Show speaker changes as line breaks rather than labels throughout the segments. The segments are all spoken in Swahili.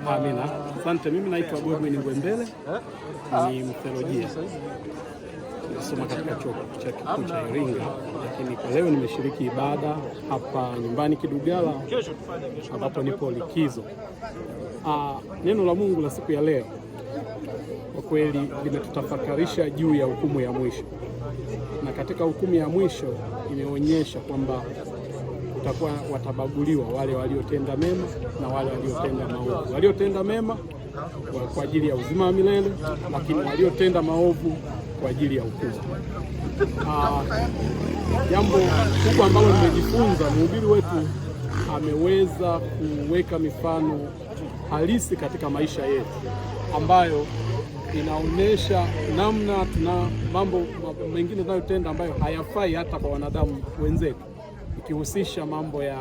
Amina. Asante. Mimi naitwa Godwin Ngwembele, ni mtheolojia. Nasoma katika chuo kikuu cha Iringa, lakini kwa leo nimeshiriki ibada hapa nyumbani Kidugala ambapo nipo likizo. Neno la Mungu la siku ya leo kwa kweli limetutafakarisha juu ya hukumu ya mwisho, na katika hukumu ya mwisho imeonyesha kwamba watabaguliwa wale waliotenda mema na wale waliotenda maovu. Waliotenda mema kwa ajili ya uzima wa milele, lakini waliotenda maovu kwa ajili ya hukumu. Jambo kubwa ambalo nimejifunza, mhubiri wetu ameweza kuweka mifano halisi katika maisha yetu ambayo inaonyesha namna tuna mambo mengine tunayotenda ambayo hayafai hata kwa wanadamu wenzetu, ikihusisha mambo ya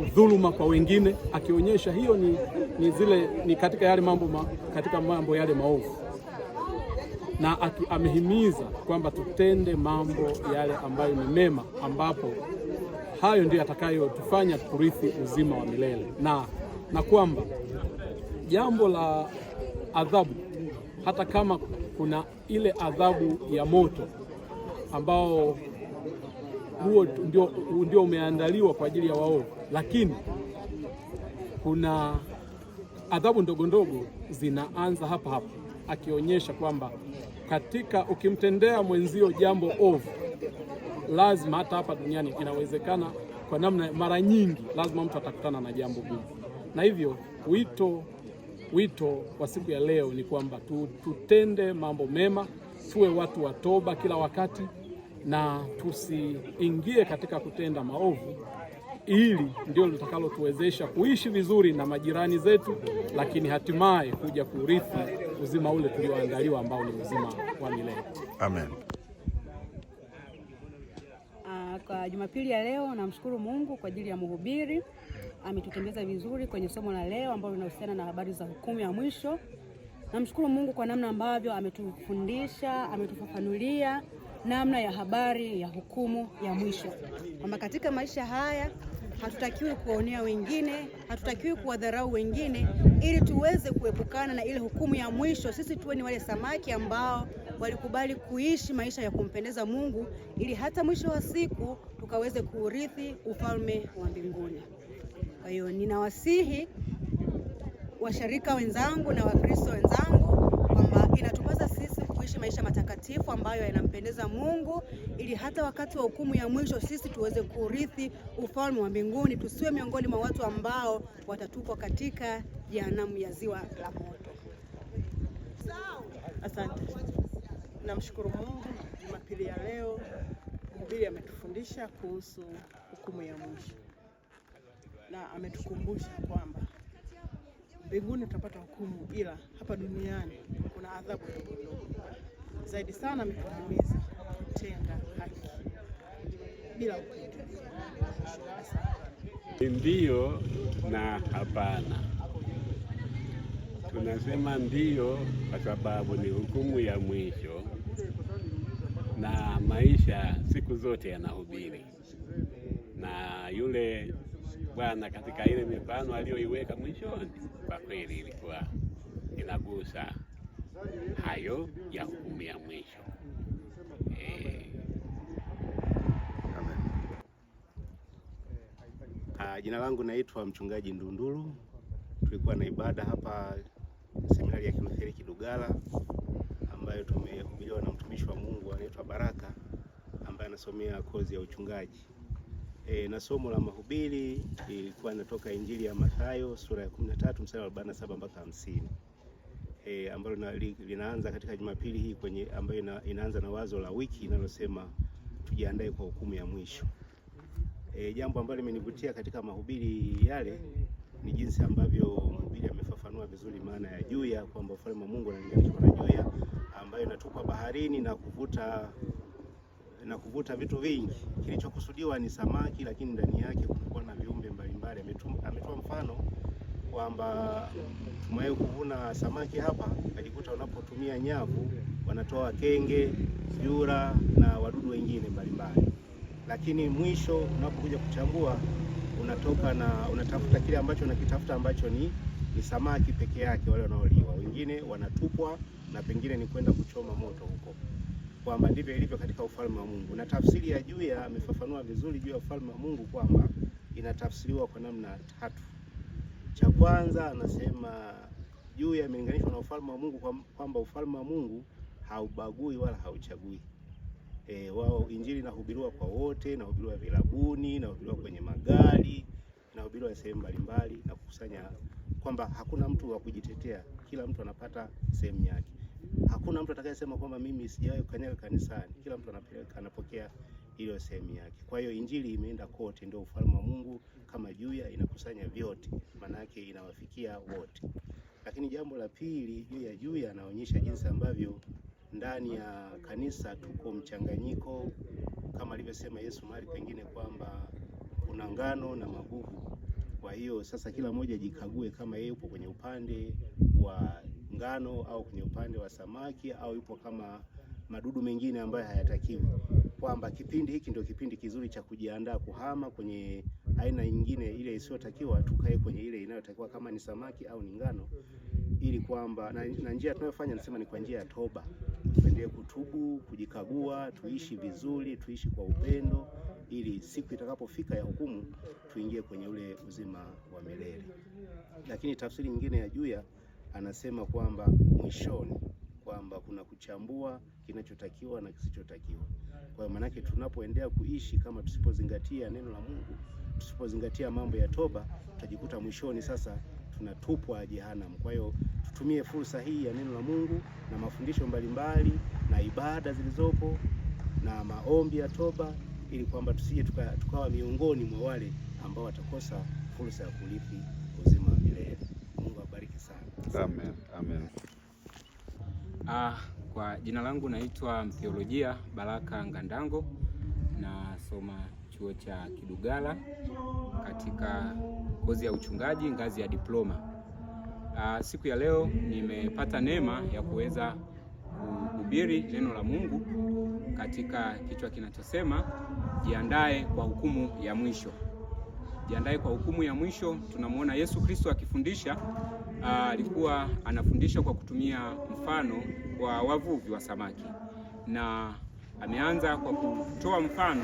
udhuluma kwa wengine, akionyesha hiyo ni katika yale mambo yale maovu, na amehimiza kwamba tutende mambo yale ambayo ni mema, ambapo hayo ndio yatakayotufanya kurithi uzima wa milele, na kwamba jambo la adhabu, hata kama kuna ile adhabu ya moto ambao huo ndio umeandaliwa kwa ajili ya waovu, lakini kuna adhabu ndogo ndogo zinaanza hapa, akionyesha kwamba katika ukimtendea mwenzio jambo ovu, lazima hata hapa duniani inawezekana kwa namna mara nyingi lazima mtu atakutana na jambo gumu. Na hivyo wito wa siku ya leo ni kwamba tutende mambo mema, tuwe watu wa toba kila wakati, na tusiingie katika kutenda maovu, ili ndio litakalotuwezesha kuishi vizuri na majirani zetu, lakini hatimaye kuja kurithi uzima ule tulioandaliwa ambao ni uzima wa milele.
Amen.
Kwa Jumapili ya leo namshukuru Mungu kwa ajili ya mhubiri. Ametutembeza vizuri kwenye somo la leo ambalo linahusiana na habari za hukumu ya mwisho. Namshukuru Mungu kwa namna ambavyo ametufundisha, ametufafanulia namna ya habari ya hukumu ya mwisho, kwamba katika maisha haya hatutakiwi kuonea wengine, hatutakiwi kuwadharau wengine, ili tuweze kuepukana na ile hukumu ya mwisho. Sisi tuwe ni wale samaki ambao walikubali kuishi maisha ya kumpendeza Mungu, ili hata mwisho wa siku tukaweze kuurithi ufalme wa mbinguni. Kwa hiyo ninawasihi washarika wenzangu na Wakristo wenzangu kwamba inatupasa sisi kuishi maisha matakatifu ambayo yanampendeza Mungu, ili hata wakati wa hukumu ya mwisho sisi tuweze kurithi ufalme wa mbinguni, tusiwe miongoni mwa watu ambao watatupwa katika jehanamu ya ziwa la moto.
Asante. Namshukuru Mungu, Jumapili ya leo mhubiri ametufundisha kuhusu hukumu ya mwisho, na ametukumbusha kwamba mbinguni tutapata hukumu, ila hapa duniani kuna adhabu ndogo. Zaidi sana ametuhimiza kutenda haki bila upendeleo.
Ndio na hapana. Tunasema ndio kwa sababu ni hukumu ya mwisho, na maisha siku zote yanahubiri, na yule Bwana katika ile mifano aliyoiweka mwishoni, kwa kweli ilikuwa inagusa hayo ya hukumu ya mwisho.
Jina langu naitwa Mchungaji Ndunduru. Tulikuwa na ibada hapa seminari ya Kilutheri Kidugala, ambayo tumehubiriwa na mtumishi wa Mungu anaitwa Baraka, ambaye anasomea kozi ya uchungaji. Na somo la mahubiri ilikuwa inatoka Injili ya Mathayo sura ya 13 mstari wa 47 mpaka 50, ambalo linaanza katika Jumapili hii ambayo inaanza na wazo la wiki linalosema tujiandae kwa hukumu ya mwisho. Jambo ambalo limenivutia katika mahubiri yale ni jinsi ambavyo mhubiri amefafanua vizuri maana ya juya, kwamba ufalme wa Mungu unalinganishwa na juya ambayo inatupa baharini na kuvuta vitu vingi. Kilichokusudiwa ni samaki, lakini ndani yake kulikuwa na viumbe mbalimbali. Ametoa mfano kwamba tumewahi kuvuna samaki hapa, ukajikuta unapotumia nyavu wanatoa kenge, vyura na wadudu wengine mbalimbali, lakini mwisho unapokuja kuchambua unatafuta kile ambacho unakitafuta ambacho ni samaki peke yake wale wanaoliwa, wengine wanatupwa na pengine ni kwenda kuchoma moto huko, kwamba ndivyo ilivyo katika ufalme wa Mungu. Na tafsiri ya Juya amefafanua vizuri juu ya ufalme wa Mungu kwamba inatafsiriwa kwa namna tatu. Cha kwanza anasema Juya imelinganishwa na ufalme wa Mungu kwamba ufalme wa Mungu haubagui wala hauchagui. Wao injili inahubiriwa kwa wote, inahubiriwa vilabuni, inahubiriwa kwenye magari, inahubiriwa sehemu mbalimbali, na kukusanya kwamba hakuna mtu wa kujitetea, kila mtu anapata sehemu yake. Hakuna mtu atakayesema kwamba mimi sijawahi kukanyaga kanisani, kila mtu anapokea ile sehemu yake. Kwa hiyo injili imeenda kote, ndio ufalme wa Mungu kama Juya inakusanya vyote, maana yake inawafikia wote. Lakini jambo la pili juu ya Juya anaonyesha jinsi ambavyo ndani ya kanisa tuko mchanganyiko, kama alivyosema Yesu mahali pengine kwamba kuna ngano na magugu. Kwa hiyo sasa kila mmoja jikague kama yeye yupo kwenye upande wa ngano au kwenye upande wa samaki au yupo kama madudu mengine ambayo hayatakiwi, kwamba kipindi hiki ndio kipindi kizuri cha kujiandaa kuhama kwenye aina nyingine ile isiyotakiwa, tukae kwenye ile inayotakiwa kama ni samaki au ni ngano, ili kwamba na njia tunayofanya nasema ni kwa njia ya toba, tuendelee kutubu, kujikagua, tuishi vizuri, tuishi kwa upendo, ili siku itakapofika ya hukumu tuingie kwenye ule uzima wa milele. Lakini tafsiri nyingine ya Juya anasema kwamba mwishoni kwamba kuna kuchambua kinachotakiwa na kisichotakiwa. Kwa maana yake tunapoendelea kuishi kama tusipozingatia neno la Mungu, tusipozingatia mambo ya toba, tutajikuta mwishoni sasa tunatupwa jehanamu. Kwa hiyo tutumie fursa hii ya neno la Mungu na mafundisho mbalimbali na ibada zilizopo na maombi ya toba, ili kwamba tusije tukawa miongoni mwa wale ambao watakosa fursa ya kurithi uzima wa milele. Mungu abariki sana.
Amen. Amen.
Kwa jina langu naitwa Mtheolojia Baraka Ngandango, nasoma chuo cha Kidugala katika kozi ya uchungaji ngazi ya diploma. Siku ya leo nimepata neema ya kuweza kuhubiri neno la Mungu katika kichwa kinachosema jiandae kwa hukumu ya mwisho. Jiandae kwa hukumu ya mwisho. Tunamuona Yesu Kristo akifundisha, alikuwa anafundisha kwa kutumia mfano wa wavuvi wa samaki, na ameanza kwa kutoa mfano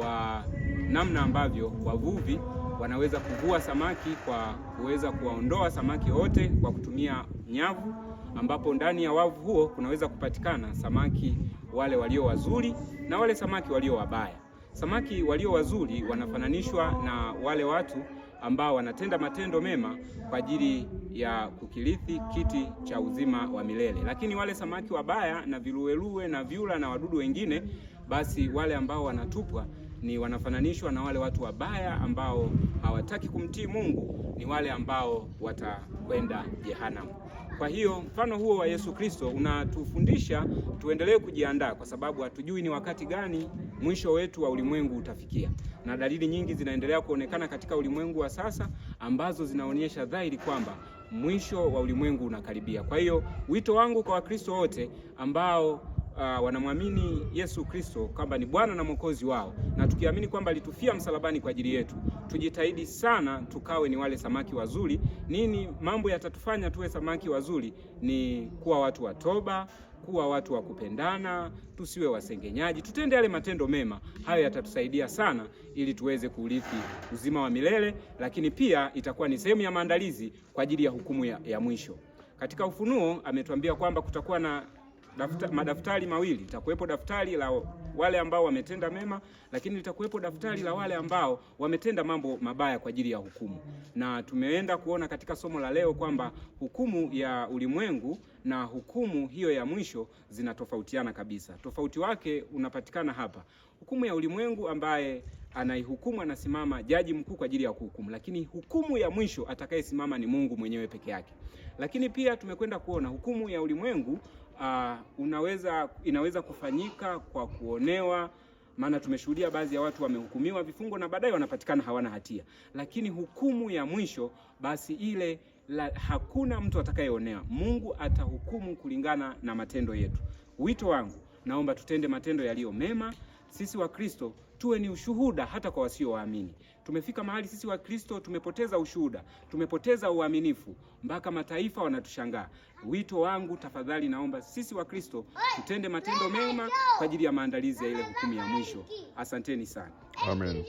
wa namna ambavyo wavuvi wanaweza kuvua samaki kwa kuweza kuwaondoa samaki wote kwa kutumia nyavu, ambapo ndani ya wavu huo kunaweza kupatikana samaki wale walio wazuri na wale samaki walio wabaya. Samaki walio wazuri wanafananishwa na wale watu ambao wanatenda matendo mema kwa ajili ya kukirithi kiti cha uzima wa milele. Lakini wale samaki wabaya na viluweluwe na vyura na wadudu wengine, basi wale ambao wanatupwa ni wanafananishwa na wale watu wabaya ambao hawataki kumtii Mungu, ni wale ambao watakwenda jehanamu. Kwa hiyo mfano huo wa Yesu Kristo unatufundisha tuendelee kujiandaa, kwa sababu hatujui ni wakati gani mwisho wetu wa ulimwengu utafikia. Na dalili nyingi zinaendelea kuonekana katika ulimwengu wa sasa ambazo zinaonyesha dhahiri kwamba mwisho wa ulimwengu unakaribia. Kwa hiyo wito wangu kwa Wakristo wote ambao wanamwamini Yesu Kristo kwamba ni Bwana na Mwokozi wao, na tukiamini kwamba alitufia msalabani kwa ajili yetu, tujitahidi sana tukawe ni wale samaki wazuri. Nini mambo yatatufanya tuwe samaki wazuri? Ni kuwa watu wa toba, kuwa watu wa kupendana, tusiwe wasengenyaji, tutende yale matendo mema. Hayo yatatusaidia sana ili tuweze kurithi uzima wa milele, lakini pia itakuwa ni sehemu ya maandalizi kwa ajili ya hukumu ya mwisho. Katika Ufunuo ametuambia kwamba kutakuwa na madaftari mawili. Litakuwepo daftari la wale ambao wametenda mema, lakini litakuwepo daftari la wale ambao wametenda mambo mabaya kwa ajili ya hukumu. Na tumeenda kuona katika somo la leo kwamba hukumu ya ulimwengu na hukumu hiyo ya mwisho zinatofautiana kabisa. Tofauti wake unapatikana hapa. Hukumu ya ulimwengu ambaye anaihukumu anasimama jaji mkuu kwa ajili ya kuhukumu, lakini hukumu ya mwisho atakayesimama ni Mungu mwenyewe peke yake. Lakini pia tumekwenda kuona hukumu ya ulimwengu inaweza kufanyika kwa kuonewa, maana tumeshuhudia baadhi ya watu wamehukumiwa vifungo na baadaye wanapatikana hawana hatia. Lakini hukumu ya mwisho basi ile hakuna mtu atakayeonewa. Mungu atahukumu kulingana na matendo yetu. Wito wangu, naomba tutende matendo yaliyo mema, sisi Wakristo tuwe ni ushuhuda hata kwa wasioamini. Tumefika mahali sisi Wakristo tumepoteza ushuhuda, tumepoteza uaminifu, mpaka mataifa wanatushangaa. Wito wangu, tafadhali naomba sisi Wakristo tutende matendo mema kwa ajili ya maandalizi ya ile hukumu ya mwisho. Asanteni sana.
Amen.